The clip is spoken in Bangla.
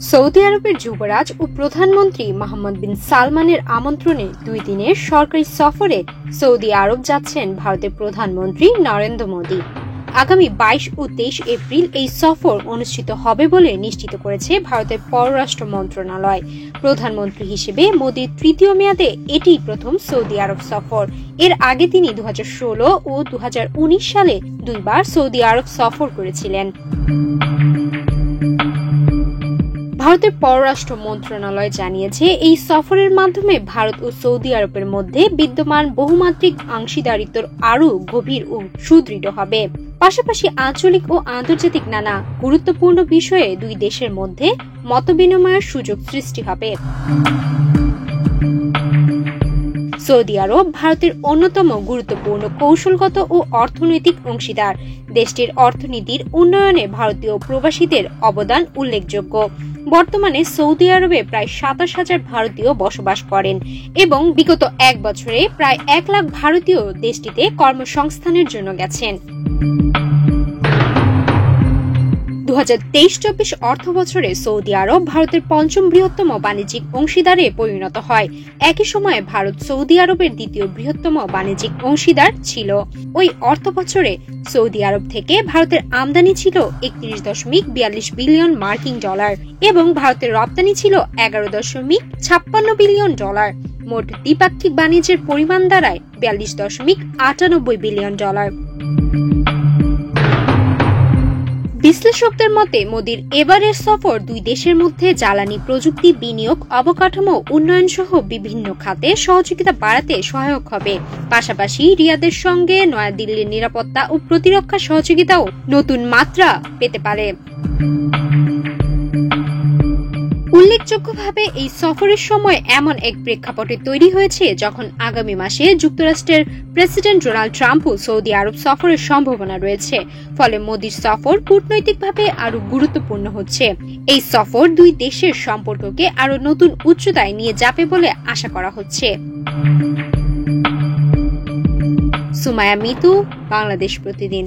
সৌদি আরবের যুবরাজ ও প্রধানমন্ত্রী মোহাম্মদ বিন সালমানের আমন্ত্রণে 2 দিনের সরকারি সফরে সৌদি আরব যাচ্ছেন ভারতের প্রধানমন্ত্রী নরেন্দ্র মোদী। আগামী 22 ও 23 এপ্রিল এই সফর অনুষ্ঠিত হবে বলে নিশ্চিত করেছে ভারতের পররাষ্ট্র মন্ত্রণালয়। প্রধানমন্ত্রী হিসেবে মোদীর তৃতীয় মেয়াদে এটি প্রথম সৌদি আরব সফর। এর আগে তিনি 2016 ও 2019 সালে 2 বার সৌদি আরব সফর করেছিলেন। ভারতের পররাষ্ট্র মন্ত্রণালয় জানিয়েছে, এই সফরের মাধ্যমে ভারত ও সৌদি আরবের মধ্যে বিদ্যমান বহুমাত্রিক অংশীদারিত্ব আরও গভীর ও সুদৃঢ় হবে। পাশাপাশি আঞ্চলিক ও আন্তর্জাতিক নানা গুরুত্বপূর্ণ বিষয়ে 2 দেশের মধ্যে মতবিনিময়ের সুযোগ সৃষ্টি হবে। সৌদি আরব ভারতের অন্যতম গুরুত্বপূর্ণ কৌশলগত ও অর্থনৈতিক অংশীদার। দেশটির অর্থনীতির উন্নয়নে ভারতীয় প্রবাসীদের অবদান উল্লেখযোগ্য। বর্তমানে সৌদি আরবে প্রায় 27,000 ভারতীয় বসবাস করেন এবং বিগত 1 বছরে প্রায় 1 লাখ ভারতীয় দেশটিতে কর্মসংস্থানের জন্য গেছেন। 2023-24 অর্থ বছরে সৌদি আরব ভারতের 5ম বৃহত্তম বাণিজ্যিক অংশীদারে পরিণত হয়। একই সময়ে ভারত সৌদি আরবের 2য় বৃহত্তম বাণিজ্যিক অংশীদার ছিল। ওই অর্থ বছরে সৌদি আরব থেকে ভারতের আমদানি ছিল 31.42 বিলিয়ন মার্কিন ডলার এবং ভারতের রপ্তানি ছিল 11.56 বিলিয়ন ডলার। মোট দ্বিপাক্ষিক বাণিজ্যের পরিমাণ দাঁড়ায় 42.98 বিলিয়ন ডলার। বিশ্লেষকদের মতে মোদীর এবারের সফর 2 দেশের মধ্যে জ্বালানি প্রযুক্তি বিনিয়োগ, অবকাঠামো উন্নয়ন সহ বিভিন্ন খাতে সহযোগিতা বাড়াতে সহায়ক হবে। পাশাপাশি রিয়াদের সঙ্গে নয়াদিল্লির নিরাপত্তা ও প্রতিরক্ষা সহযোগিতাও নতুন মাত্রা পেতে পারে। উল্লেখযোগ্যভাবে এই সফরের সময় এমন এক প্রেক্ষাপটে তৈরি হয়েছে যখন আগামী মাসে যুক্তরাষ্ট্রের প্রেসিডেন্ট ডোনাল্ড ট্রাম্পও সৌদি আরব সফরের সম্ভাবনা রয়েছে। ফলে মোদীর সফর কূটনৈতিকভাবে আরো গুরুত্বপূর্ণ হচ্ছে। এই সফর 2 দেশের সম্পর্ককে আরো নতুন উচ্চতায় নিয়ে যাবে বলে আশা করা হচ্ছে। সুমায়া মিতু, বাংলাদেশ প্রতিদিন।